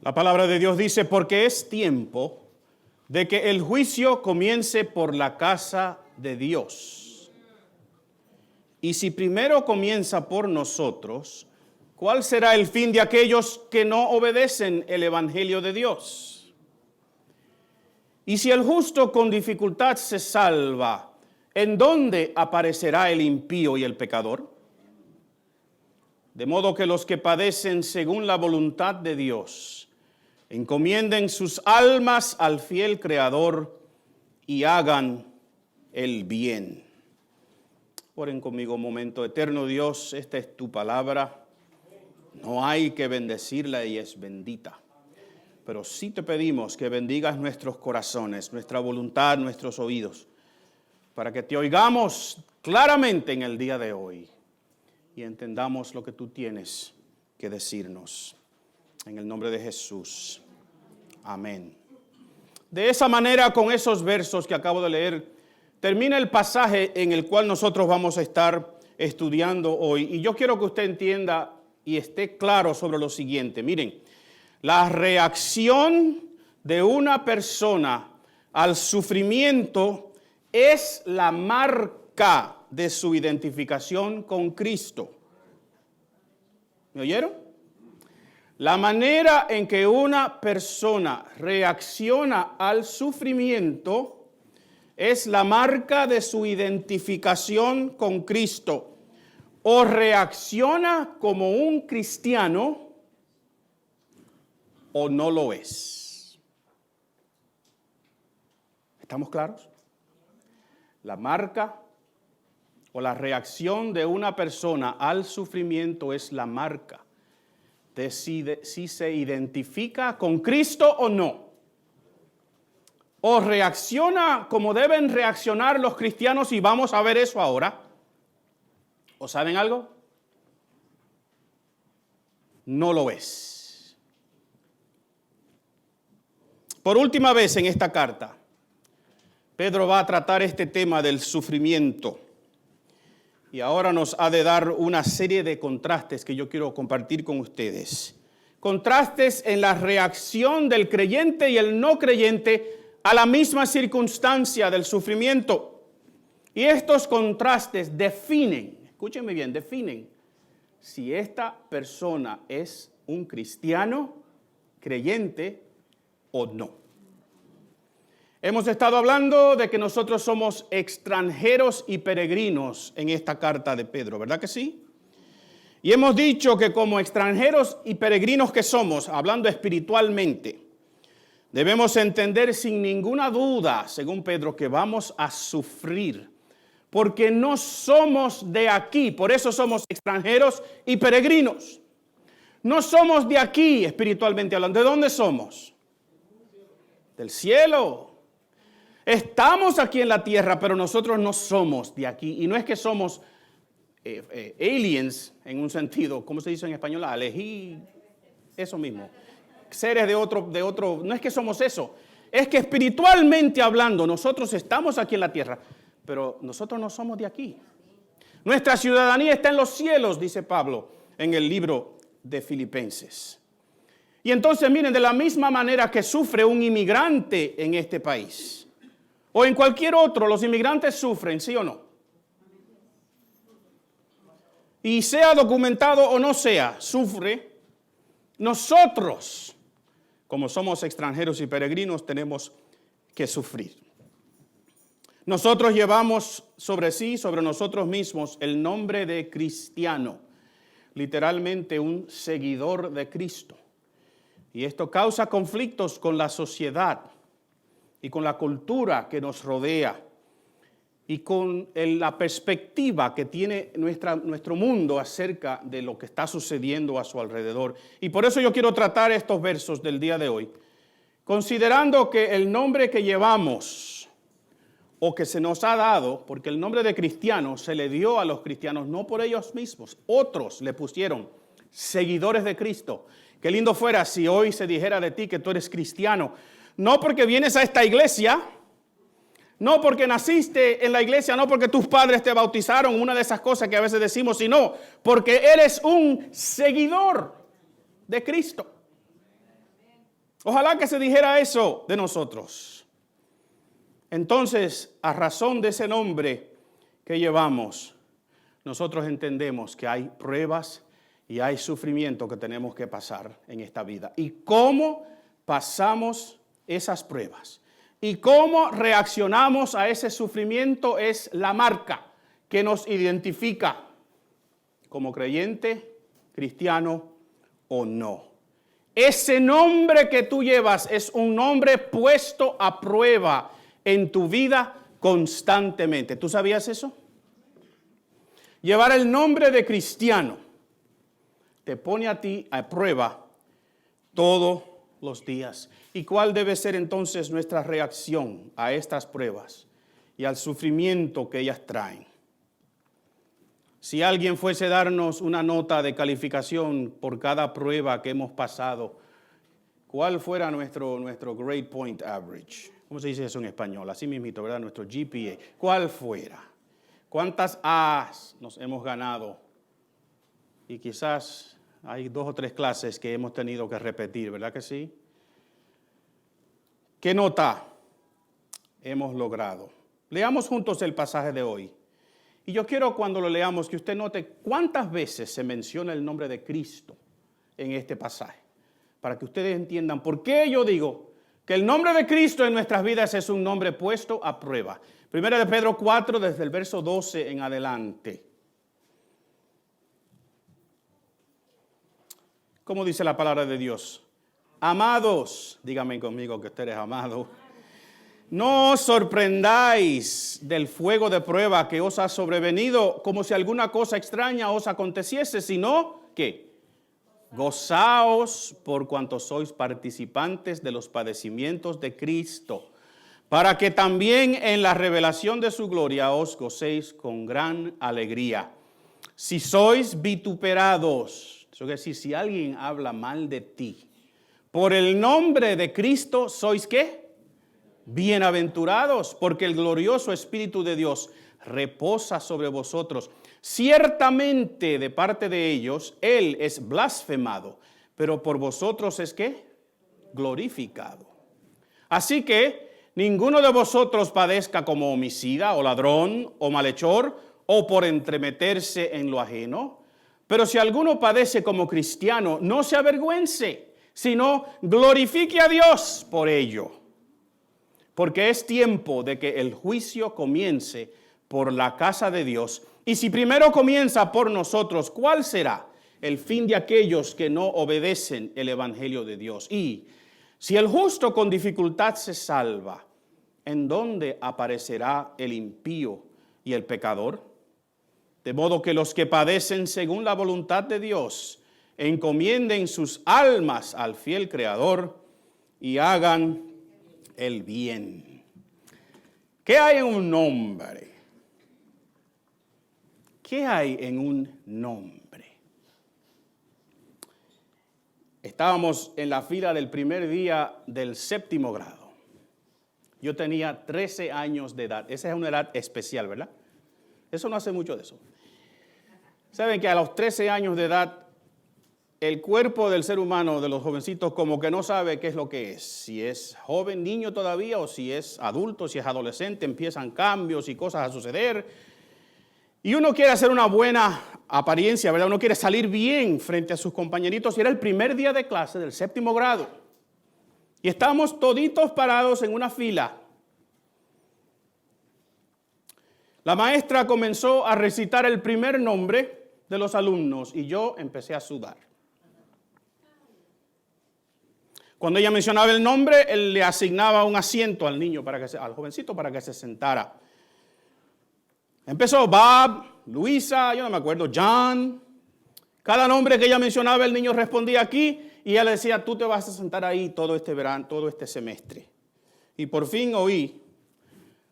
La palabra de Dios dice, porque es tiempo de que el juicio comience por la casa de Dios. Y si primero comienza por nosotros, ¿cuál será el fin de aquellos que no obedecen el evangelio de Dios? Y si el justo con dificultad se salva, ¿en dónde aparecerá el impío y el pecador? De modo que los que padecen según la voluntad de Dios, encomienden sus almas al fiel Creador y hagan el bien. Oren conmigo un momento. Eterno Dios, esta es tu palabra. No hay que bendecirla y es bendita. Pero sí te pedimos que bendigas nuestros corazones, nuestra voluntad, nuestros oídos, para que te oigamos claramente en el día de hoy y entendamos lo que tú tienes que decirnos. En el nombre de Jesús. Amén. De esa manera, con esos versos que acabo de leer, termina el pasaje en el cual nosotros vamos a estar estudiando hoy. Y yo quiero que usted entienda y esté claro sobre lo siguiente. Miren, la reacción de una persona al sufrimiento es la marca de su identificación con Cristo. ¿Me oyeron? La manera en que una persona reacciona al sufrimiento es la marca de su identificación con Cristo. O reacciona como un cristiano o no lo es. ¿Estamos claros? La marca o la reacción de una persona al sufrimiento es la marca de si se identifica con Cristo o no. O reacciona como deben reaccionar los cristianos, y vamos a ver eso ahora. ¿O saben algo? No lo es. Por última vez en esta carta, Pedro va a tratar este tema del sufrimiento. Y ahora nos ha de dar una serie de contrastes que yo quiero compartir con ustedes. Contrastes en la reacción del creyente y el no creyente a la misma circunstancia del sufrimiento. Y estos contrastes definen, escúchenme bien, definen si esta persona es un cristiano, creyente o no. Hemos estado hablando de que nosotros somos extranjeros y peregrinos en esta carta de Pedro, ¿verdad que sí? Y hemos dicho que como extranjeros y peregrinos que somos, hablando espiritualmente, debemos entender sin ninguna duda, según Pedro, que vamos a sufrir, porque no somos de aquí, por eso somos extranjeros y peregrinos. No somos de aquí, espiritualmente hablando. ¿De dónde somos? Del cielo. Estamos aquí en la tierra, pero nosotros no somos de aquí. Y no es que somos aliens en un sentido, ¿cómo se dice en español? Eso mismo. Seres de otro, no es que somos eso. Es que espiritualmente hablando, nosotros estamos aquí en la tierra, pero nosotros no somos de aquí. Nuestra ciudadanía está en los cielos, dice Pablo en el libro de Filipenses. Y entonces miren, de la misma manera que sufre un inmigrante en este país, o en cualquier otro, los inmigrantes sufren, ¿sí o no? Y sea documentado o no sea, sufre. Nosotros, como somos extranjeros y peregrinos, tenemos que sufrir. Nosotros llevamos sobre nosotros mismos, el nombre de cristiano, literalmente un seguidor de Cristo. Y esto causa conflictos con la sociedad y con la cultura que nos rodea y con la perspectiva que tiene nuestro mundo acerca de lo que está sucediendo a su alrededor. Y por eso yo quiero tratar estos versos del día de hoy, considerando que el nombre que llevamos o que se nos ha dado, porque el nombre de cristiano se le dio a los cristianos no por ellos mismos, otros le pusieron seguidores de Cristo. Qué lindo fuera si hoy se dijera de ti que tú eres cristiano. No porque vienes a esta iglesia, no porque naciste en la iglesia, no porque tus padres te bautizaron, una de esas cosas que a veces decimos, sino porque eres un seguidor de Cristo. Ojalá que se dijera eso de nosotros. Entonces, a razón de ese nombre que llevamos, nosotros entendemos que hay pruebas y hay sufrimiento que tenemos que pasar en esta vida. ¿Y cómo pasamos esas pruebas? ¿Y cómo reaccionamos a ese sufrimiento? Es la marca que nos identifica como creyente, cristiano o no. Ese nombre que tú llevas es un nombre puesto a prueba en tu vida constantemente. ¿Tú sabías eso? Llevar el nombre de cristiano te pone a ti a prueba todos los días. ¿Y cuál debe ser entonces nuestra reacción a estas pruebas y al sufrimiento que ellas traen? Si alguien fuese a darnos una nota de calificación por cada prueba que hemos pasado, ¿cuál fuera nuestro grade point average? ¿Cómo se dice eso en español? Así mismito, ¿verdad? Nuestro GPA. ¿Cuál fuera? ¿Cuántas A's nos hemos ganado? Y quizás hay 2 o 3 clases que hemos tenido que repetir, ¿verdad que sí? ¿Qué nota hemos logrado? Leamos juntos el pasaje de hoy. Y yo quiero cuando lo leamos que usted note cuántas veces se menciona el nombre de Cristo en este pasaje, para que ustedes entiendan por qué yo digo que el nombre de Cristo en nuestras vidas es un nombre puesto a prueba. Primera de Pedro 4, desde el verso 12 en adelante. ¿Cómo dice la palabra de Dios? Amados, díganme conmigo que usted es amado. No os sorprendáis del fuego de prueba que os ha sobrevenido, como si alguna cosa extraña os aconteciese, sino que gozaos por cuanto sois participantes de los padecimientos de Cristo, para que también en la revelación de su gloria os gocéis con gran alegría. Si sois vituperados, eso quiere decir, si alguien habla mal de ti, por el nombre de Cristo, ¿sois qué? Bienaventurados, porque el glorioso Espíritu de Dios reposa sobre vosotros. Ciertamente de parte de ellos, Él es blasfemado, pero por vosotros es ¿qué? Glorificado. Así que ninguno de vosotros padezca como homicida o ladrón o malhechor o por entremeterse en lo ajeno. Pero si alguno padece como cristiano, no se avergüence, sino glorifique a Dios por ello. Porque es tiempo de que el juicio comience por la casa de Dios. Y si primero comienza por nosotros, ¿cuál será el fin de aquellos que no obedecen el evangelio de Dios? Y si el justo con dificultad se salva, ¿en dónde aparecerá el impío y el pecador? De modo que los que padecen según la voluntad de Dios encomienden sus almas al fiel Creador y hagan el bien. ¿Qué hay en un nombre? ¿Qué hay en un nombre? Estábamos en la fila del primer día del 7º grado. Yo tenía 13 años de edad. Esa es una edad especial, ¿verdad? Eso no hace mucho de eso. Saben que a los 13 años de edad el cuerpo del ser humano, de los jovencitos, como que no sabe qué es lo que es. Si es joven, niño todavía, o si es adulto, si es adolescente, empiezan cambios y cosas a suceder. Y uno quiere hacer una buena apariencia, ¿verdad? Uno quiere salir bien frente a sus compañeritos. Y era el primer día de clase del 7º grado. Y estábamos toditos parados en una fila. La maestra comenzó a recitar el primer nombre de los alumnos y yo empecé a sudar. Cuando ella mencionaba el nombre, él le asignaba un asiento al niño, al jovencito, para que se sentara. Empezó Bob, Luisa, yo no me acuerdo, John. Cada nombre que ella mencionaba, el niño respondía aquí y ella le decía, tú te vas a sentar ahí todo este verano, todo este semestre. Y por fin oí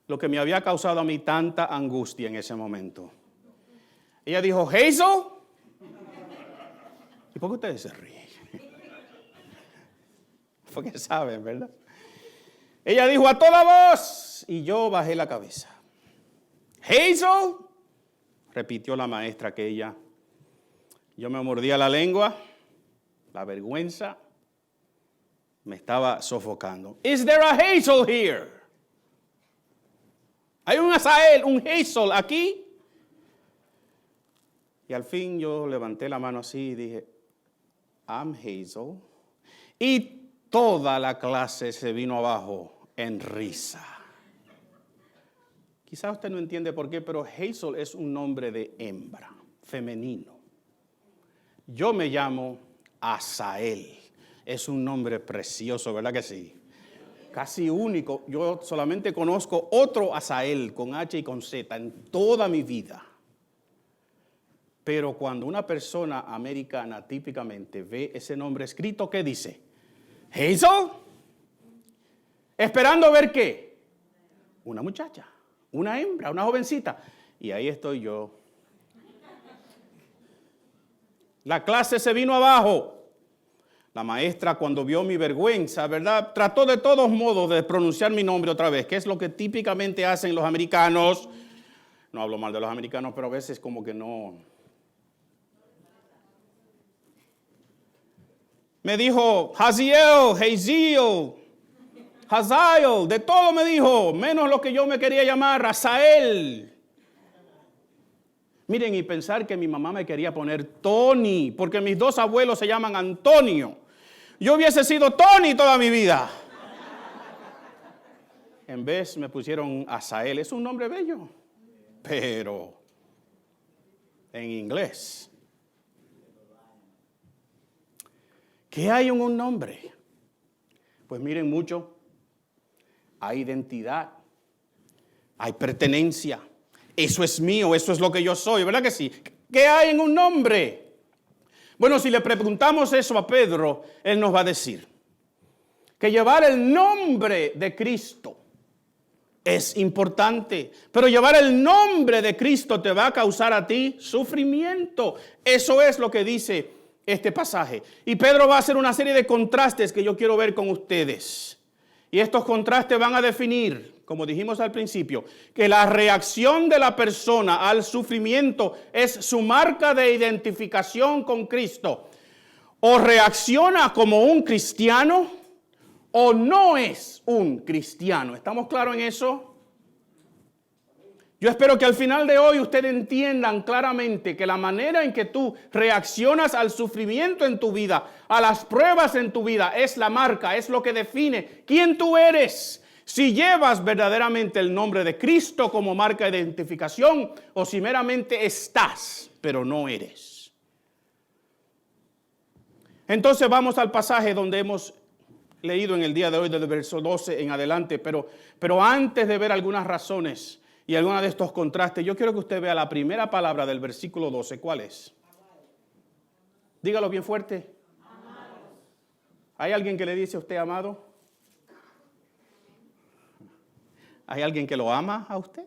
lo que me había causado a mí tanta angustia en ese momento. Ella dijo, Hazel. ¿Y por qué ustedes se ríen? Porque saben, ¿verdad? Ella dijo a toda voz y yo bajé la cabeza. Hazel, repitió la maestra aquella. Yo me mordía la lengua, la vergüenza. Me estaba sofocando. Is there a Hazel here? ¿Hay un Asael, un Hazel aquí? Y al fin yo levanté la mano así y dije, I'm Hazel. Y toda la clase se vino abajo en risa. Quizás usted no entiende por qué, pero Hazel es un nombre de hembra, femenino. Yo me llamo Asael. Es un nombre precioso, ¿verdad que sí? Casi único. Yo solamente conozco otro Asael con H y con Z en toda mi vida. Pero cuando una persona americana típicamente ve ese nombre escrito, ¿qué dice? Hazel. Esperando ver qué. Una muchacha, una hembra, una jovencita. Y ahí estoy yo. La clase se vino abajo. La maestra, cuando vio mi vergüenza, ¿verdad?, trató de todos modos de pronunciar mi nombre otra vez, que es lo que típicamente hacen los americanos. No hablo mal de los americanos, pero a veces como que no. Me dijo Haziel, Hazael, de todo me dijo, menos lo que yo me quería llamar, Asael. Miren, y pensar que mi mamá me quería poner Tony, porque mis dos abuelos se llaman Antonio. Yo hubiese sido Tony toda mi vida. En vez me pusieron Asael. Es un nombre bello, pero en inglés. ¿Qué hay en un nombre? Pues miren mucho. Hay identidad, hay pertenencia. Eso es mío, eso es lo que yo soy, ¿verdad que sí? ¿Qué hay en un nombre? Bueno, si le preguntamos eso a Pedro, él nos va a decir que llevar el nombre de Cristo es importante, pero llevar el nombre de Cristo te va a causar a ti sufrimiento. Eso es lo que dice este pasaje. Y Pedro va a hacer una serie de contrastes que yo quiero ver con ustedes. Y estos contrastes van a definir, como dijimos al principio, que la reacción de la persona al sufrimiento es su marca de identificación con Cristo. O reacciona como un cristiano o no es un cristiano. ¿Estamos claros en eso? Yo espero que al final de hoy ustedes entiendan claramente que la manera en que tú reaccionas al sufrimiento en tu vida, a las pruebas en tu vida, es la marca, es lo que define quién tú eres. Si llevas verdaderamente el nombre de Cristo como marca de identificación o si meramente estás, pero no eres. Entonces vamos al pasaje donde hemos leído en el día de hoy, desde el verso 12 en adelante, pero antes de ver algunas razones y algunos de estos contrastes, yo quiero que usted vea la primera palabra del versículo 12. ¿Cuál es? Dígalo bien fuerte. Amado. ¿Hay alguien que le dice a usted amado? ¿Hay alguien que lo ama a usted?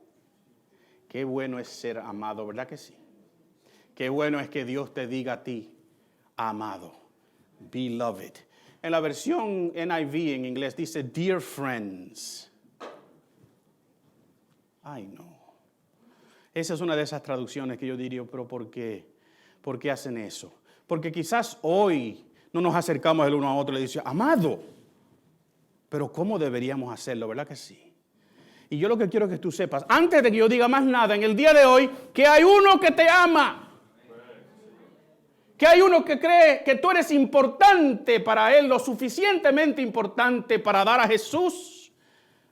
Qué bueno es ser amado, ¿verdad que sí? Qué bueno es que Dios te diga a ti, amado, beloved. En la versión NIV en inglés dice, dear friends. Ay, no. Esa es una de esas traducciones que yo diría, pero ¿por qué? ¿Por qué hacen eso? Porque quizás hoy no nos acercamos el uno a otro y le decimos, amado. Pero ¿cómo deberíamos hacerlo? ¿Verdad que sí? Y yo lo que quiero que tú sepas, antes de que yo diga más nada, en el día de hoy, que hay uno que te ama. Que hay uno que cree que tú eres importante para él, lo suficientemente importante para dar a Jesús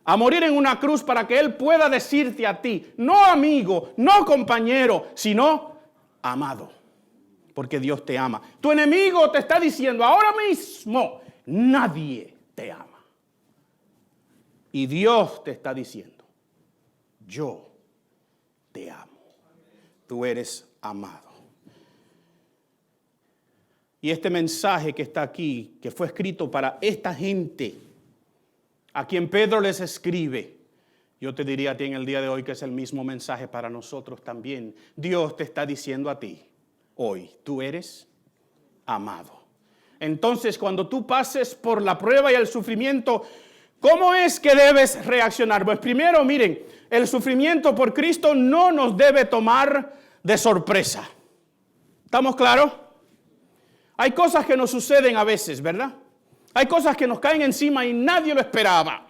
a morir en una cruz para que él pueda decirte a ti, no amigo, no compañero, sino amado, porque Dios te ama. Tu enemigo te está diciendo ahora mismo, nadie te ama. Y Dios te está diciendo, yo te amo. Tú eres amado. Y este mensaje que está aquí, que fue escrito para esta gente, a quien Pedro les escribe, yo te diría a ti en el día de hoy que es el mismo mensaje para nosotros también. Dios te está diciendo a ti, hoy, tú eres amado. Entonces, cuando tú pases por la prueba y el sufrimiento, ¿cómo es que debes reaccionar? Pues primero, miren, el sufrimiento por Cristo no nos debe tomar de sorpresa. ¿Estamos claros? Hay cosas que nos suceden a veces, ¿verdad? Hay cosas que nos caen encima y nadie lo esperaba.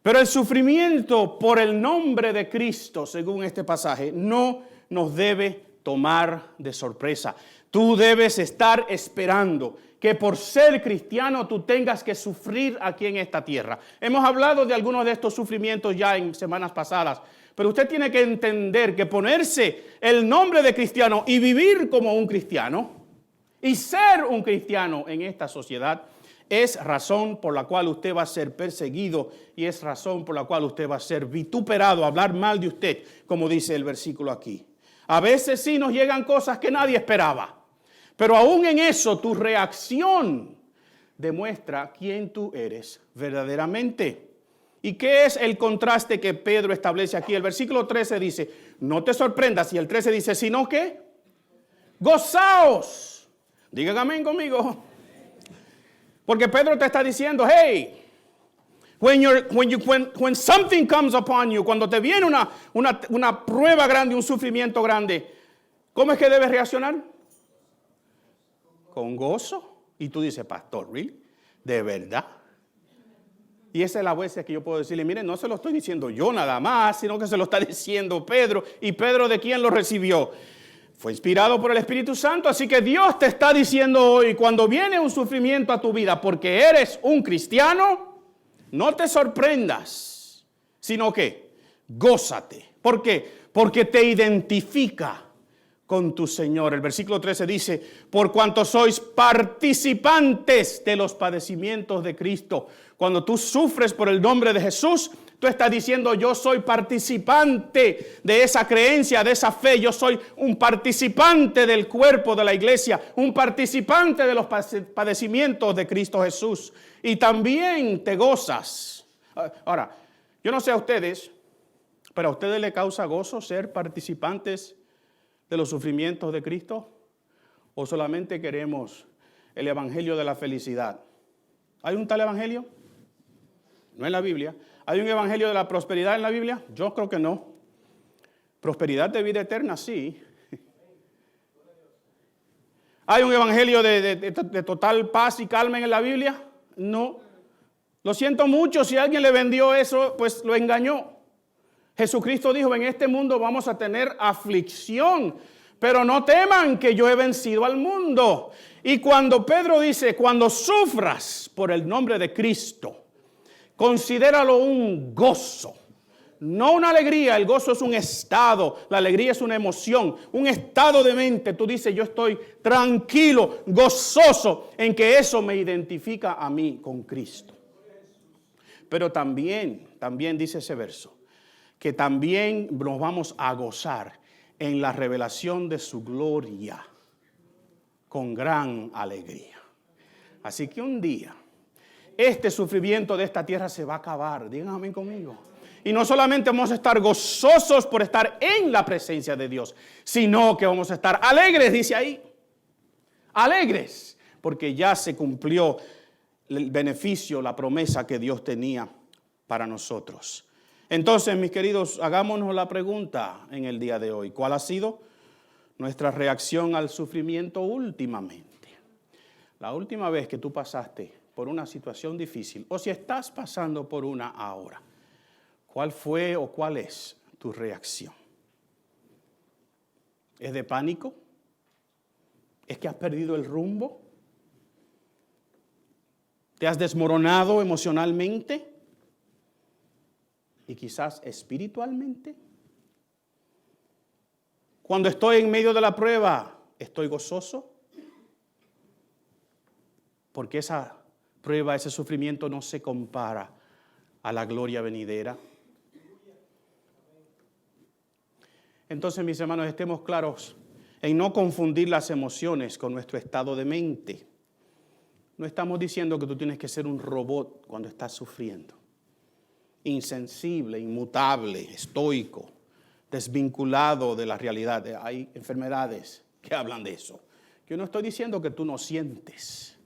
Pero el sufrimiento por el nombre de Cristo, según este pasaje, no nos debe tomar de sorpresa. Tú debes estar esperando que por ser cristiano tú tengas que sufrir aquí en esta tierra. Hemos hablado de algunos de estos sufrimientos ya en semanas pasadas, pero usted tiene que entender que ponerse el nombre de cristiano y vivir como un cristiano y ser un cristiano en esta sociedad es razón por la cual usted va a ser perseguido y es razón por la cual usted va a ser vituperado, hablar mal de usted, como dice el versículo aquí. A veces sí nos llegan cosas que nadie esperaba, pero aún en eso tu reacción demuestra quién tú eres verdaderamente. ¿Y qué es el contraste que Pedro establece aquí? El versículo 13 dice, no te sorprendas, y el 13 dice, ¿sino qué? Gozaos. Digan amén conmigo. Porque Pedro te está diciendo, hey, when something comes upon you, cuando te viene una prueba grande, un sufrimiento grande, ¿cómo es que debes reaccionar? Con gozo. Y tú dices, pastor, ¿really? ¿De verdad? Y esa es la veces que yo puedo decirle, miren, no se lo estoy diciendo yo nada más, sino que se lo está diciendo Pedro. ¿Y Pedro de quién lo recibió? Fue inspirado por el Espíritu Santo, así que Dios te está diciendo hoy, cuando viene un sufrimiento a tu vida porque eres un cristiano, no te sorprendas, sino que gózate. ¿Por qué? Porque te identifica con tu Señor. El versículo 13 dice, por cuanto sois participantes de los padecimientos de Cristo. Cuando tú sufres por el nombre de Jesús, tú estás diciendo, yo soy participante de esa creencia, de esa fe. Yo soy un participante del cuerpo de la iglesia, un participante de los padecimientos de Cristo Jesús. Y también te gozas. Ahora, yo no sé a ustedes, pero a ustedes les causa gozo ser participantes de los sufrimientos de Cristo, o solamente queremos el evangelio de la felicidad. ¿Hay un tal evangelio? No en la Biblia. ¿Hay un evangelio de la prosperidad en la Biblia? Yo creo que no. Prosperidad de vida eterna, sí. ¿Hay un evangelio de total paz y calma en la Biblia? No. Lo siento mucho, si alguien le vendió eso, pues lo engañó. Jesucristo dijo, en este mundo vamos a tener aflicción, pero no teman que yo he vencido al mundo. Y cuando Pedro dice, cuando sufras por el nombre de Cristo, considéralo un gozo, no una alegría. El gozo es un estado, la alegría es una emoción, un estado de mente. Tú dices, yo estoy tranquilo, gozoso en que eso me identifica a mí con Cristo. Pero también dice ese verso, que también nos vamos a gozar en la revelación de su gloria con gran alegría. Así que un día, este sufrimiento de esta tierra se va a acabar. Digan amén conmigo. Y no solamente vamos a estar gozosos por estar en la presencia de Dios, sino que vamos a estar alegres, dice ahí. Alegres, porque ya se cumplió el beneficio, la promesa que Dios tenía para nosotros. Entonces, mis queridos, hagámonos la pregunta en el día de hoy. ¿Cuál ha sido nuestra reacción al sufrimiento últimamente? La última vez que tú pasaste por una situación difícil, o si estás pasando por una ahora, ¿cuál fue o cuál es tu reacción? ¿Es de pánico? ¿Es que has perdido el rumbo? ¿Te has desmoronado emocionalmente? Y quizás espiritualmente. Cuando estoy en medio de la prueba, ¿estoy gozoso? Porque esa prueba, ese sufrimiento no se compara a la gloria venidera. Entonces, mis hermanos, estemos claros en no confundir las emociones con nuestro estado de mente. No estamos diciendo que tú tienes que ser un robot cuando estás sufriendo. Insensible, inmutable, estoico, desvinculado de la realidad. Hay enfermedades que hablan de eso. Yo no estoy diciendo que tú no sientes.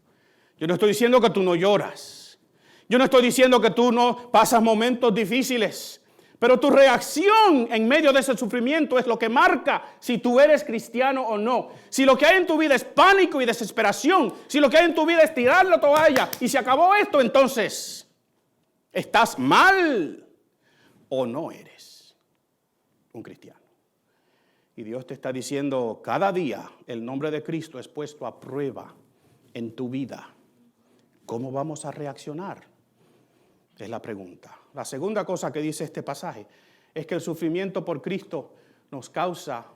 Yo no estoy diciendo que tú no lloras. Yo no estoy diciendo que tú no pasas momentos difíciles. Pero tu reacción en medio de ese sufrimiento es lo que marca si tú eres cristiano o no. Si lo que hay en tu vida es pánico y desesperación, si lo que hay en tu vida es tirar la toalla y se acabó esto, entonces estás mal o no eres un cristiano. Y Dios te está diciendo, cada día el nombre de Cristo es puesto a prueba en tu vida. ¿Cómo vamos a reaccionar? Es la pregunta. La segunda cosa que dice este pasaje es que el sufrimiento por Cristo nos causa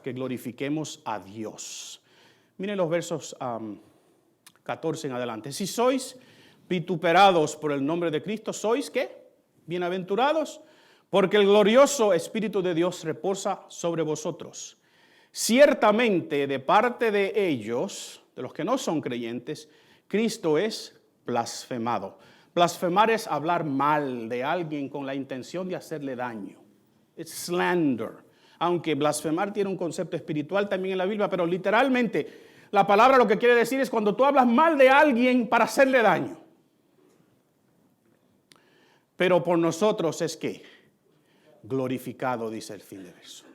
que glorifiquemos a Dios. Miren los versos 14 en adelante. Si sois vituperados por el nombre de Cristo, ¿sois qué? Bienaventurados, porque el glorioso Espíritu de Dios reposa sobre vosotros. Ciertamente, de parte de ellos, de los que no son creyentes, Cristo es blasfemado. Blasfemar es hablar mal de alguien con la intención de hacerle daño. It's slander. Aunque blasfemar tiene un concepto espiritual también en la Biblia, pero literalmente la palabra lo que quiere decir es cuando tú hablas mal de alguien para hacerle daño. Pero por nosotros es que glorificado, dice el fin de verso.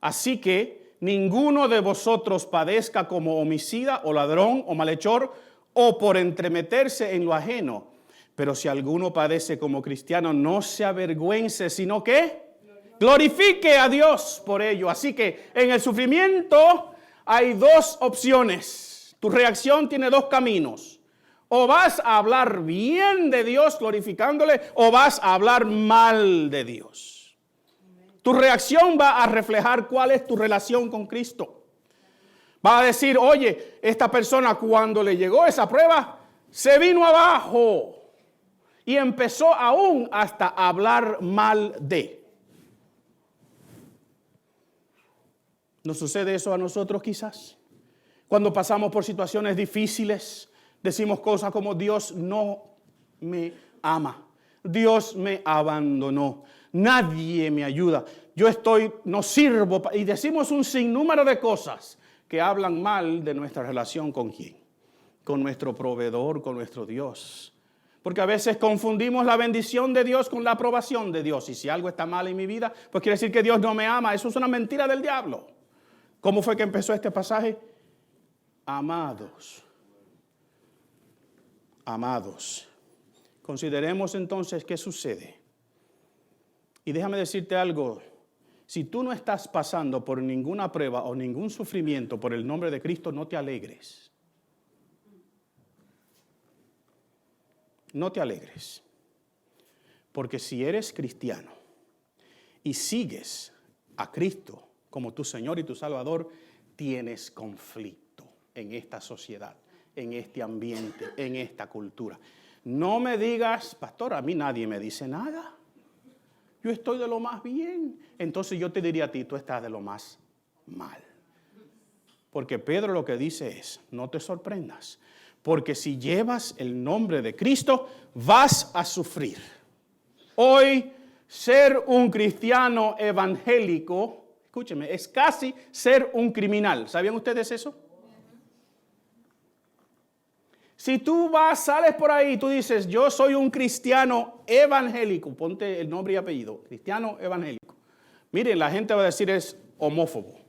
Así que ninguno de vosotros padezca como homicida o ladrón o malhechor o por entremeterse en lo ajeno. Pero si alguno padece como cristiano, no se avergüence, sino que glorifique a Dios por ello. Así que en el sufrimiento hay dos opciones. Tu reacción tiene dos caminos. O vas a hablar bien de Dios glorificándole, o vas a hablar mal de Dios. Tu reacción va a reflejar cuál es tu relación con Cristo. Va a decir, oye, esta persona cuando le llegó esa prueba, se vino abajo. Y empezó aún hasta a hablar mal de. ¿Nos sucede eso a nosotros quizás? Cuando pasamos por situaciones difíciles, decimos cosas como Dios no me ama. Dios me abandonó. Nadie me ayuda. No sirvo. Y decimos un sinnúmero de cosas que hablan mal de nuestra relación con ¿quién? Con nuestro proveedor, con nuestro Dios. Porque a veces confundimos la bendición de Dios con la aprobación de Dios. Y si algo está mal en mi vida, pues quiere decir que Dios no me ama. Eso es una mentira del diablo. ¿Cómo fue que empezó este pasaje? Amados. Amados. Consideremos entonces qué sucede. Y déjame decirte algo. Si tú no estás pasando por ninguna prueba o ningún sufrimiento por el nombre de Cristo, no te alegres. No te alegres, porque si eres cristiano y sigues a Cristo como tu Señor y tu Salvador, tienes conflicto en esta sociedad, en este ambiente, en esta cultura. No me digas, pastor, a mí nadie me dice nada. Yo estoy de lo más bien. Entonces yo te diría a ti, tú estás de lo más mal. Porque Pedro lo que dice es, no te sorprendas. Porque si llevas el nombre de Cristo, vas a sufrir. Hoy, ser un cristiano evangélico, escúcheme, es casi ser un criminal. ¿Sabían ustedes eso? Si tú sales por ahí y tú dices, yo soy un cristiano evangélico, ponte el nombre y apellido, cristiano evangélico. Miren, la gente va a decir, eres homófobo,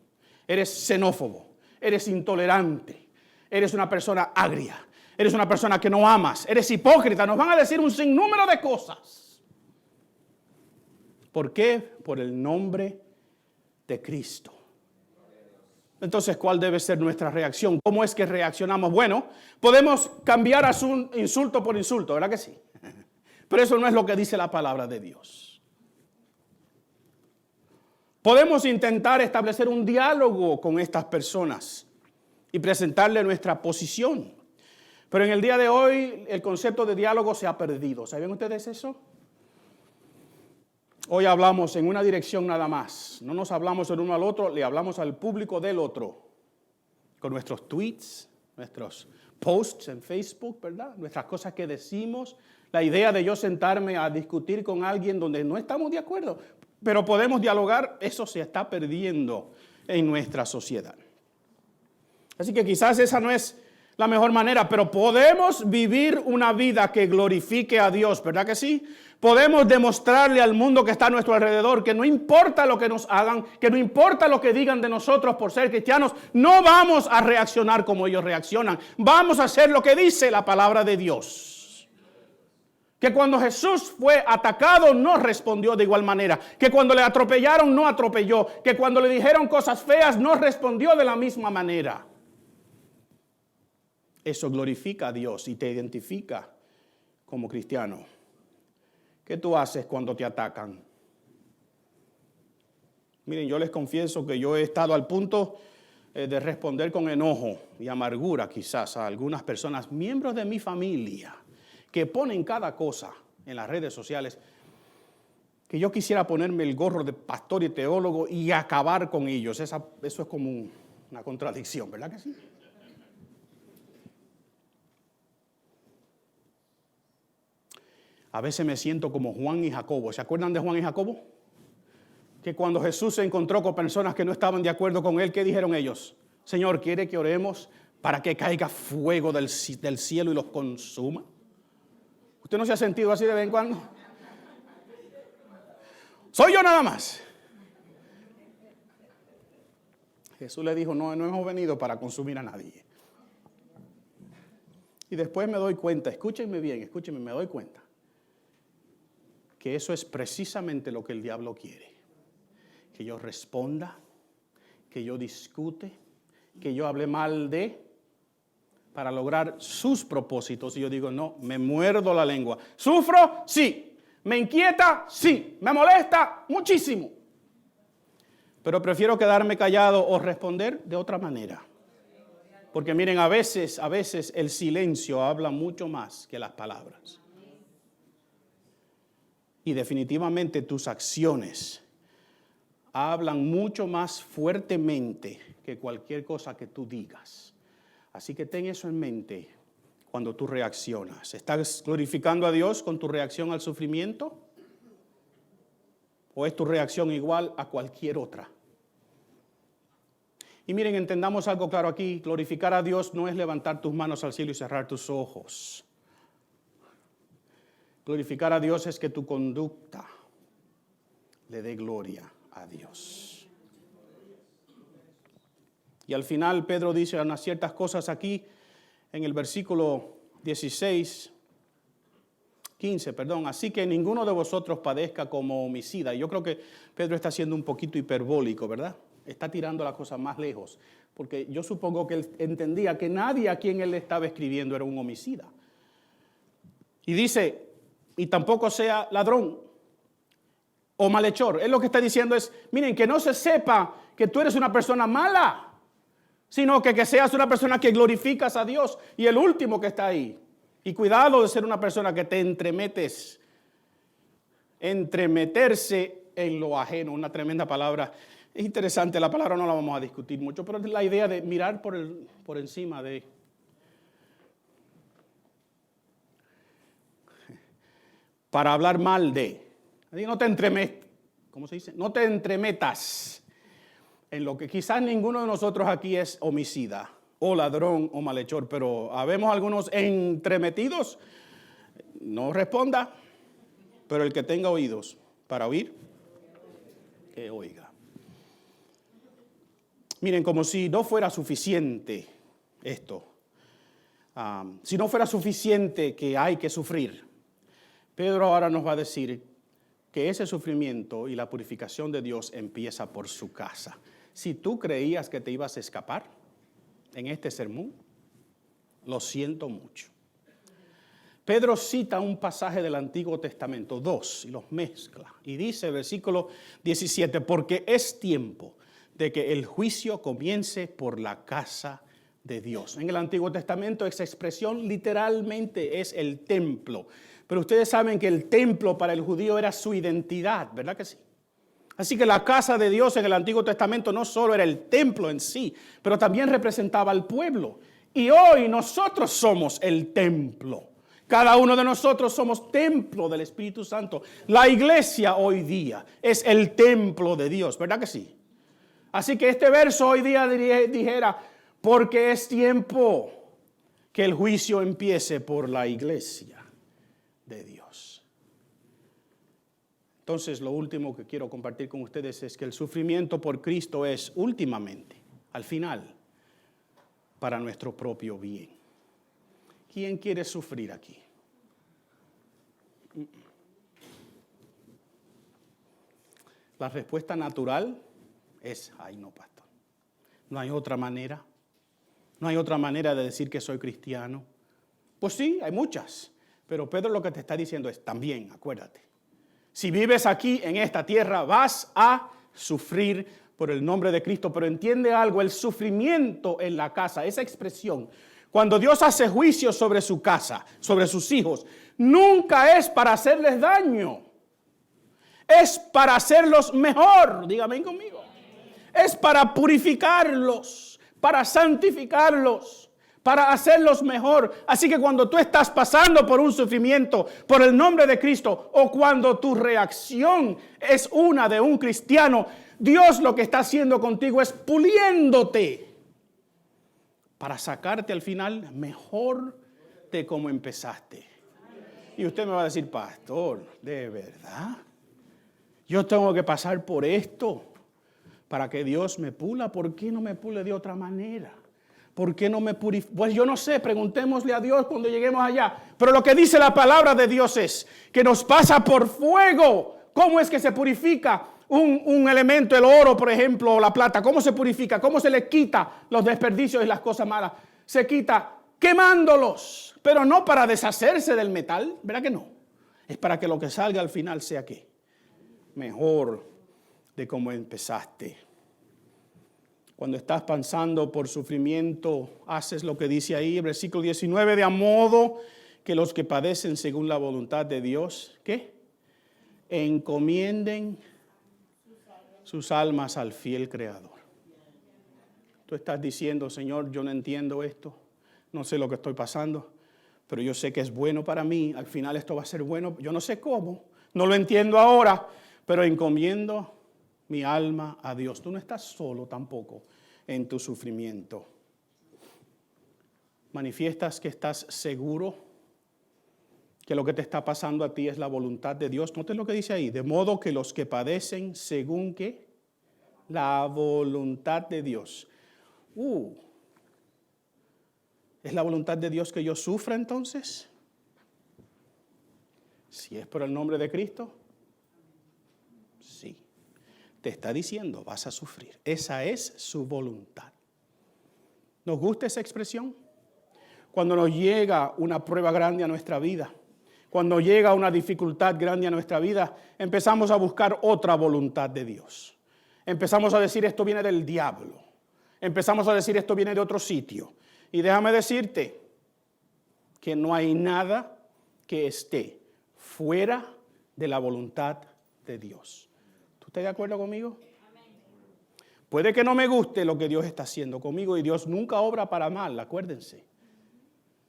eres xenófobo, eres intolerante, eres una persona agria. Eres una persona que no amas, eres hipócrita, nos van a decir un sinnúmero de cosas. ¿Por qué? Por el nombre de Cristo. Entonces, ¿cuál debe ser nuestra reacción? ¿Cómo es que reaccionamos? Bueno, podemos cambiar a un insulto por insulto, ¿verdad que sí? Pero eso no es lo que dice la palabra de Dios. Podemos intentar establecer un diálogo con estas personas y presentarle nuestra posición. Pero en el día de hoy el concepto de diálogo se ha perdido. ¿Saben ustedes eso? Hoy hablamos en una dirección nada más. No nos hablamos el uno al otro, le hablamos al público del otro. Con nuestros tweets, nuestros posts en Facebook, ¿verdad? Nuestras cosas que decimos. La idea de yo sentarme a discutir con alguien donde no estamos de acuerdo, pero podemos dialogar, eso se está perdiendo en nuestra sociedad. Así que quizás esa no es la mejor manera, pero podemos vivir una vida que glorifique a Dios, ¿verdad que sí? Podemos demostrarle al mundo que está a nuestro alrededor que no importa lo que nos hagan, que no importa lo que digan de nosotros por ser cristianos, no vamos a reaccionar como ellos reaccionan. Vamos a hacer lo que dice la palabra de Dios. Que cuando Jesús fue atacado no respondió de igual manera. Que cuando le atropellaron no atropelló. Que cuando le dijeron cosas feas no respondió de la misma manera. Eso glorifica a Dios y te identifica como cristiano. ¿Qué tú haces cuando te atacan? Miren, yo les confieso que yo he estado al punto de responder con enojo y amargura quizás a algunas personas, miembros de mi familia, que ponen cada cosa en las redes sociales, que yo quisiera ponerme el gorro de pastor y teólogo y acabar con ellos. Eso es como una contradicción, ¿verdad que sí? A veces me siento como Juan y Jacobo. ¿Se acuerdan de Juan y Jacobo? Que cuando Jesús se encontró con personas que no estaban de acuerdo con él, ¿qué dijeron ellos? Señor, ¿quiere que oremos para que caiga fuego del cielo y los consuma? ¿Usted no se ha sentido así de vez en cuando? Soy yo nada más. Jesús le dijo, no hemos venido para consumir a nadie. Y después me doy cuenta, escúchenme bien, me doy cuenta que eso es precisamente lo que el diablo quiere. Que yo responda, que yo discute, que yo hable mal de, para lograr sus propósitos. Y yo digo, no, me muerdo la lengua. ¿Sufro? Sí. ¿Me inquieta? Sí. ¿Me molesta? Muchísimo. Pero prefiero quedarme callado o responder de otra manera. Porque miren, a veces el silencio habla mucho más que las palabras. Y definitivamente tus acciones hablan mucho más fuertemente que cualquier cosa que tú digas. Así que ten eso en mente cuando tú reaccionas. ¿Estás glorificando a Dios con tu reacción al sufrimiento? ¿O es tu reacción igual a cualquier otra? Y miren, entendamos algo claro aquí. Glorificar a Dios no es levantar tus manos al cielo y cerrar tus ojos. Glorificar a Dios es que tu conducta le dé gloria a Dios. Y al final Pedro dice unas ciertas cosas aquí en el versículo 15. Así que ninguno de vosotros padezca como homicida. Y yo creo que Pedro está siendo un poquito hiperbólico, ¿verdad? Está tirando la cosa más lejos. Porque yo supongo que él entendía que nadie a quien él le estaba escribiendo era un homicida. Y dice, y tampoco sea ladrón o malhechor. Él lo que está diciendo es, miren, que no se sepa que tú eres una persona mala, sino que seas una persona que glorificas a Dios. Y el último que está ahí. Y cuidado de ser una persona que te entremetes. Entremeterse en lo ajeno, una tremenda palabra. Es interesante, la palabra no la vamos a discutir mucho, pero es la idea de mirar por encima de. Para hablar mal de. No te entremetas. ¿Cómo se dice? No te entremetas en lo que quizás ninguno de nosotros aquí es homicida, o ladrón, o malhechor, pero habemos algunos entremetidos. No responda, pero el que tenga oídos para oír, que oiga. Miren, como si no fuera suficiente esto, si no fuera suficiente que hay que sufrir, Pedro ahora nos va a decir que ese sufrimiento y la purificación de Dios empieza por su casa. Si tú creías que te ibas a escapar en este sermón, lo siento mucho. Pedro cita un pasaje del Antiguo Testamento, 2, y los mezcla. Y dice, versículo 17, porque es tiempo de que el juicio comience por la casa de Dios. En el Antiguo Testamento esa expresión literalmente es el templo. Pero ustedes saben que el templo para el judío era su identidad, ¿verdad que sí? Así que la casa de Dios en el Antiguo Testamento no solo era el templo en sí, pero también representaba al pueblo. Y hoy nosotros somos el templo. Cada uno de nosotros somos templo del Espíritu Santo. La iglesia hoy día es el templo de Dios, ¿verdad que sí? Así que este verso hoy día dijera, porque es tiempo que el juicio empiece por la iglesia de Dios. Entonces, lo último que quiero compartir con ustedes es que el sufrimiento por Cristo es últimamente, al final, para nuestro propio bien. ¿Quién quiere sufrir aquí? La respuesta natural es, ay no, pastor, no hay otra manera. No hay otra manera de decir que soy cristiano. Pues sí, hay muchas. Pero Pedro lo que te está diciendo es, también, acuérdate, si vives aquí en esta tierra vas a sufrir por el nombre de Cristo. Pero entiende algo, el sufrimiento en la casa, esa expresión, cuando Dios hace juicio sobre su casa, sobre sus hijos, nunca es para hacerles daño. Es para hacerlos mejor, dígame conmigo. Es para purificarlos, para santificarlos, para hacerlos mejor. Así que cuando tú estás pasando por un sufrimiento por el nombre de Cristo, o cuando tu reacción es una de un cristiano, Dios lo que está haciendo contigo es puliéndote para sacarte al final mejor de como empezaste. Y usted me va a decir, pastor, ¿de verdad? Yo tengo que pasar por esto para que Dios me pula. ¿Por qué no me pule de otra manera? ¿Por qué no me purifica? Pues yo no sé, preguntémosle a Dios cuando lleguemos allá. Pero lo que dice la palabra de Dios es que nos pasa por fuego. ¿Cómo es que se purifica un elemento, el oro, por ejemplo, o la plata? ¿Cómo se purifica? ¿Cómo se le quita los desperdicios y las cosas malas? Se quita quemándolos, pero no para deshacerse del metal, ¿verdad que no? Es para que lo que salga al final sea ¿qué? Mejor de cómo empezaste. Cuando estás pasando por sufrimiento, haces lo que dice ahí, el versículo 19, de a modo que los que padecen según la voluntad de Dios, ¿qué? Encomienden sus almas al fiel Creador. Tú estás diciendo, Señor, yo no entiendo esto, no sé lo que estoy pasando, pero yo sé que es bueno para mí, al final esto va a ser bueno, yo no sé cómo, no lo entiendo ahora, pero encomiendo mi alma a Dios. Tú no estás solo tampoco en tu sufrimiento. Manifiestas que estás seguro que lo que te está pasando a ti es la voluntad de Dios. Note lo que dice ahí. De modo que los que padecen según ¿qué? La voluntad de Dios. ¿Es la voluntad de Dios que yo sufra entonces? Si es por el nombre de Cristo, sí. Te está diciendo, vas a sufrir. Esa es su voluntad. ¿Nos gusta esa expresión? Cuando nos llega una prueba grande a nuestra vida, cuando llega una dificultad grande a nuestra vida, empezamos a buscar otra voluntad de Dios. Empezamos a decir, esto viene del diablo. Empezamos a decir, esto viene de otro sitio. Y déjame decirte que no hay nada que esté fuera de la voluntad de Dios. ¿Estás de acuerdo conmigo? Puede que no me guste lo que Dios está haciendo conmigo y Dios nunca obra para mal, acuérdense.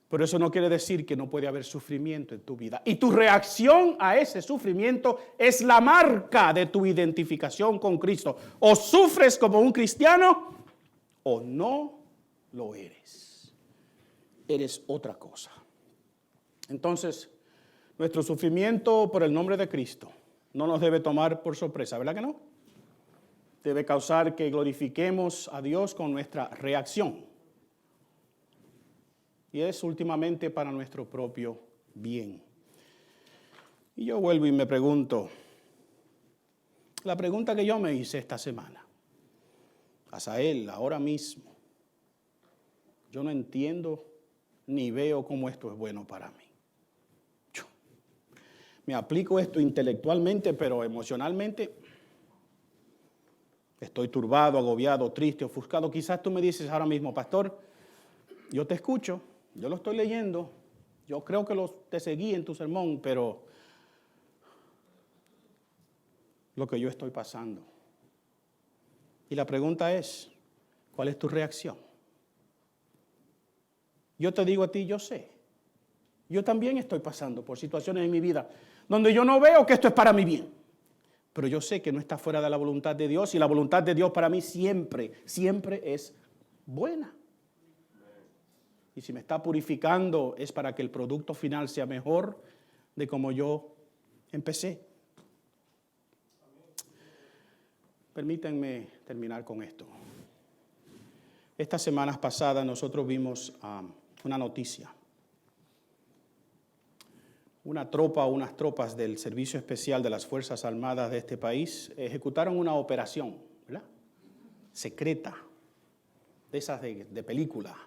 Pero eso no quiere decir que no puede haber sufrimiento en tu vida. Y tu reacción a ese sufrimiento es la marca de tu identificación con Cristo. O sufres como un cristiano o no lo eres. Eres otra cosa. Entonces, nuestro sufrimiento por el nombre de Cristo no nos debe tomar por sorpresa, ¿verdad que no? Debe causar que glorifiquemos a Dios con nuestra reacción. Y es últimamente para nuestro propio bien. Y yo vuelvo y me pregunto, la pregunta que yo me hice esta semana, Asael, ahora mismo, yo no entiendo ni veo cómo esto es bueno para mí. Me aplico esto intelectualmente, pero emocionalmente estoy turbado, agobiado, triste, ofuscado. Quizás tú me dices ahora mismo, pastor, yo te escucho, yo lo estoy leyendo, yo creo que te seguí en tu sermón, pero lo que yo estoy pasando. Y la pregunta es, ¿cuál es tu reacción? Yo te digo a ti, yo sé. Yo también estoy pasando por situaciones en mi vida donde yo no veo que esto es para mi bien. Pero yo sé que no está fuera de la voluntad de Dios y la voluntad de Dios para mí siempre, siempre es buena. Y si me está purificando es para que el producto final sea mejor de como yo empecé. Permítanme terminar con esto. Estas semanas pasadas nosotros vimos una noticia. Unas tropas del Servicio Especial de las Fuerzas Armadas de este país ejecutaron una operación, ¿verdad?, secreta, de esas de película.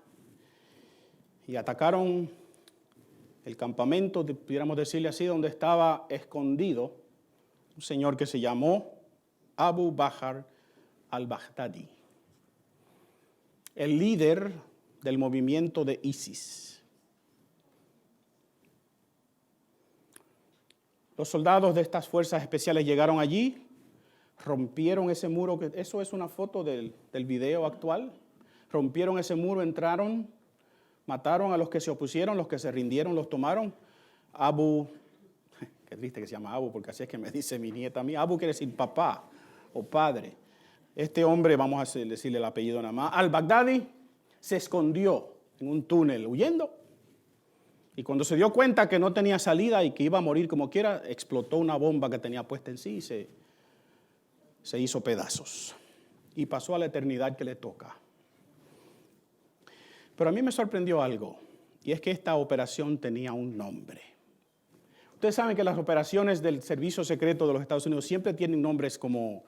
Y atacaron el campamento, pudiéramos decirle así, donde estaba escondido un señor que se llamó Abu Bakr al-Baghdadi, el líder del movimiento de ISIS. Los soldados de estas fuerzas especiales llegaron allí, rompieron ese muro, eso es una foto del video actual, rompieron ese muro, entraron, mataron a los que se opusieron, los que se rindieron, los tomaron. Abu, qué triste que se llama Abu, porque así es que me dice mi nieta a mí. Abu quiere decir papá o padre. Este hombre, vamos a decirle el apellido nada más, al-Baghdadi, se escondió en un túnel huyendo. Y cuando se dio cuenta que no tenía salida y que iba a morir como quiera, explotó una bomba que tenía puesta en sí y se hizo pedazos. Y pasó a la eternidad que le toca. Pero a mí me sorprendió algo, y es que esta operación tenía un nombre. Ustedes saben que las operaciones del Servicio Secreto de los Estados Unidos siempre tienen nombres como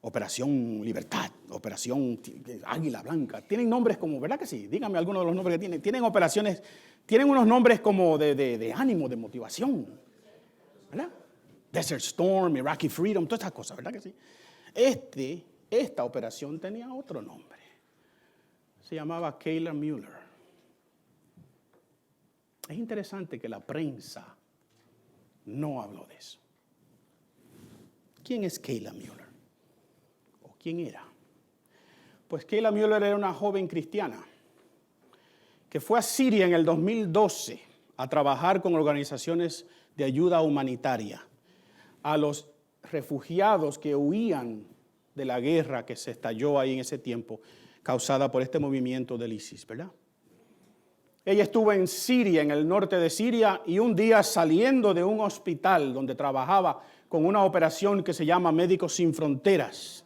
Operación Libertad, Operación Águila Blanca. Tienen nombres como, ¿verdad que sí? Díganme algunos de los nombres que tienen. Tienen operaciones, tienen unos nombres como de ánimo, de motivación, ¿verdad? Desert Storm, Iraqi Freedom, todas estas cosas, ¿verdad que sí? Esta operación tenía otro nombre. Se llamaba Kayla Mueller. Es interesante que la prensa no habló de eso. ¿Quién es Kayla Mueller? ¿O quién era? Pues Kayla Mueller era una joven cristiana que fue a Siria en el 2012 a trabajar con organizaciones de ayuda humanitaria a los refugiados que huían de la guerra que se estalló ahí en ese tiempo, causada por este movimiento del ISIS, ¿verdad? Ella estuvo en Siria, en el norte de Siria, y un día saliendo de un hospital donde trabajaba con una operación que se llama Médicos Sin Fronteras,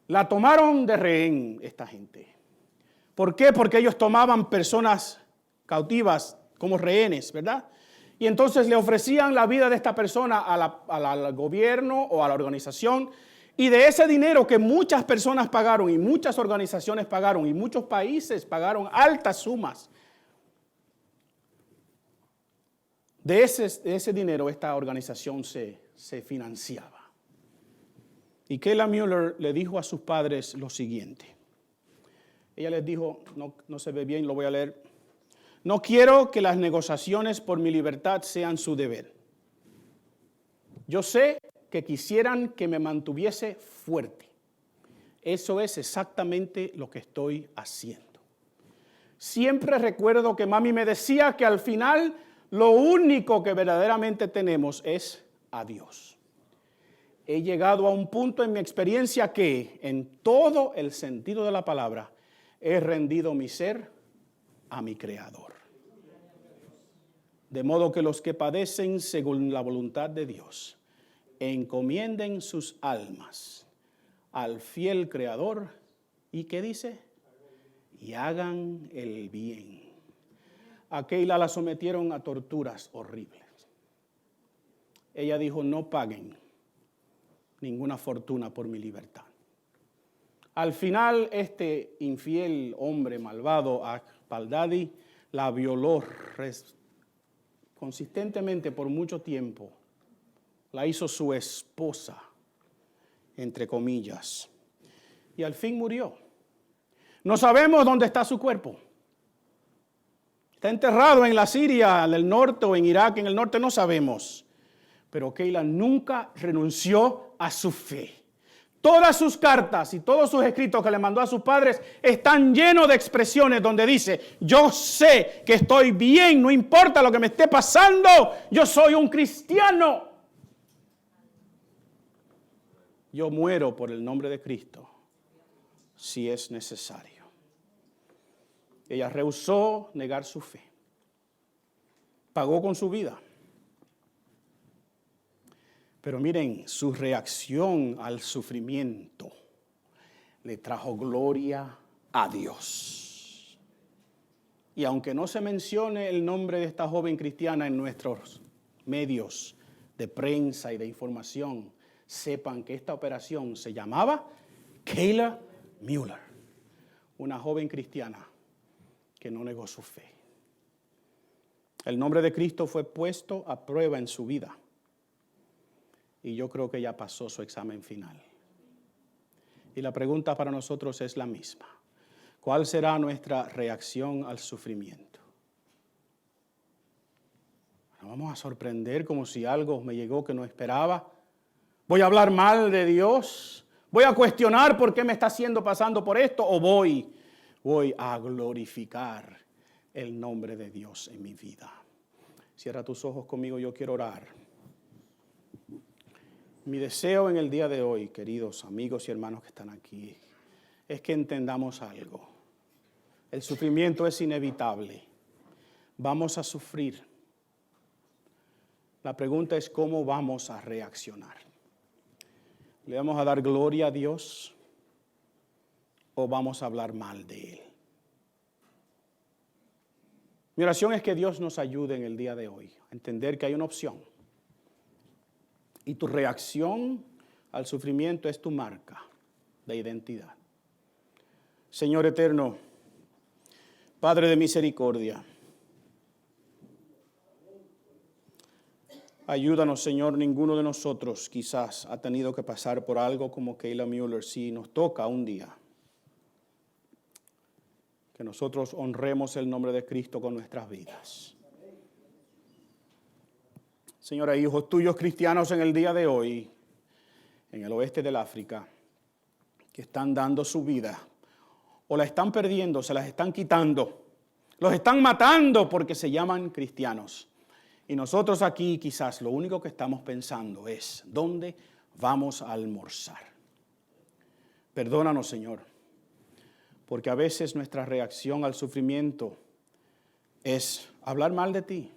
la tomaron de rehén esta gente. ¿Por qué? Porque ellos tomaban personas cautivas como rehenes, ¿verdad? Y entonces le ofrecían la vida de esta persona al gobierno o a la organización. Y de ese dinero que muchas personas pagaron y muchas organizaciones pagaron y muchos países pagaron altas sumas, de ese dinero esta organización se financiaba. Y Kayla Mueller le dijo a sus padres lo siguiente. Ella les dijo, no se ve bien, lo voy a leer. No quiero que las negociaciones por mi libertad sean su deber. Yo sé que quisieran que me mantuviese fuerte. Eso es exactamente lo que estoy haciendo. Siempre recuerdo que mami me decía que al final lo único que verdaderamente tenemos es a Dios. He llegado a un punto en mi experiencia que, en todo el sentido de la palabra, he rendido mi ser a mi Creador. De modo que los que padecen según la voluntad de Dios, encomienden sus almas al fiel Creador y ¿qué dice? Y hagan el bien. A Kayla la sometieron a torturas horribles. Ella dijo, no paguen ninguna fortuna por mi libertad. Al final, este infiel hombre malvado, al-Baghdadi, la violó consistentemente por mucho tiempo. La hizo su esposa, entre comillas. Y al fin murió. No sabemos dónde está su cuerpo. Está enterrado en la Siria del norte o en Irak en el norte, no sabemos. Pero Kayla nunca renunció a su fe. Todas sus cartas y todos sus escritos que le mandó a sus padres están llenos de expresiones donde dice, yo sé que estoy bien, no importa lo que me esté pasando, yo soy un cristiano. Yo muero por el nombre de Cristo, si es necesario. Ella rehusó negar su fe. Pagó con su vida. Pero miren, su reacción al sufrimiento le trajo gloria a Dios. Y aunque no se mencione el nombre de esta joven cristiana en nuestros medios de prensa y de información, sepan que esta operación se llamaba Kayla Mueller, una joven cristiana que no negó su fe. El nombre de Cristo fue puesto a prueba en su vida. Y yo creo que ya pasó su examen final. Y la pregunta para nosotros es la misma. ¿Cuál será nuestra reacción al sufrimiento? ¿Nos vamos a sorprender como si algo me llegó que no esperaba? ¿Voy a hablar mal de Dios? ¿Voy a cuestionar por qué me está haciendo pasando por esto? ¿O voy a glorificar el nombre de Dios en mi vida? Cierra tus ojos conmigo, yo quiero orar. Mi deseo en el día de hoy, queridos amigos y hermanos que están aquí, es que entendamos algo. El sufrimiento es inevitable. Vamos a sufrir. La pregunta es cómo vamos a reaccionar. ¿Le vamos a dar gloria a Dios o vamos a hablar mal de Él? Mi oración es que Dios nos ayude en el día de hoy a entender que hay una opción. Y tu reacción al sufrimiento es tu marca de identidad. Señor eterno, Padre de misericordia, ayúdanos, Señor. Ninguno de nosotros quizás ha tenido que pasar por algo como Kayla Mueller. Si nos toca un día, que nosotros honremos el nombre de Cristo con nuestras vidas. Señor, hay hijos tuyos cristianos en el día de hoy, en el oeste del África, que están dando su vida, o la están perdiendo, se las están quitando, los están matando porque se llaman cristianos. Y nosotros aquí quizás lo único que estamos pensando es, ¿dónde vamos a almorzar? Perdónanos, Señor, porque a veces nuestra reacción al sufrimiento es hablar mal de ti,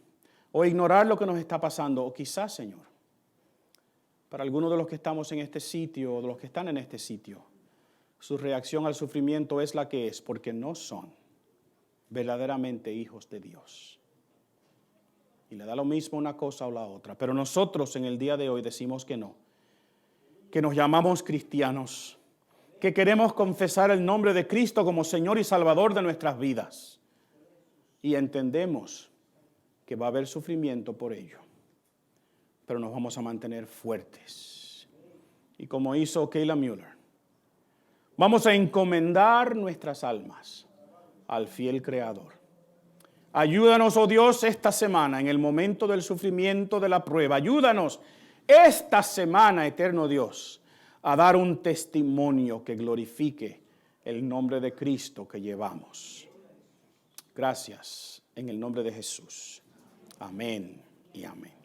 o ignorar lo que nos está pasando, o quizás, Señor, para algunos de los que estamos en este sitio, o de los que están en este sitio, su reacción al sufrimiento es la que es, porque no son verdaderamente hijos de Dios. Y le da lo mismo una cosa o la otra. Pero nosotros en el día de hoy decimos que no, que nos llamamos cristianos, que queremos confesar el nombre de Cristo como Señor y Salvador de nuestras vidas. Y entendemos que va a haber sufrimiento por ello, pero nos vamos a mantener fuertes. Y como hizo Kayla Mueller, vamos a encomendar nuestras almas al fiel Creador. Ayúdanos, oh Dios, esta semana en el momento del sufrimiento, de la prueba. Ayúdanos esta semana, eterno Dios, a dar un testimonio que glorifique el nombre de Cristo que llevamos. Gracias en el nombre de Jesús. Amén y amén.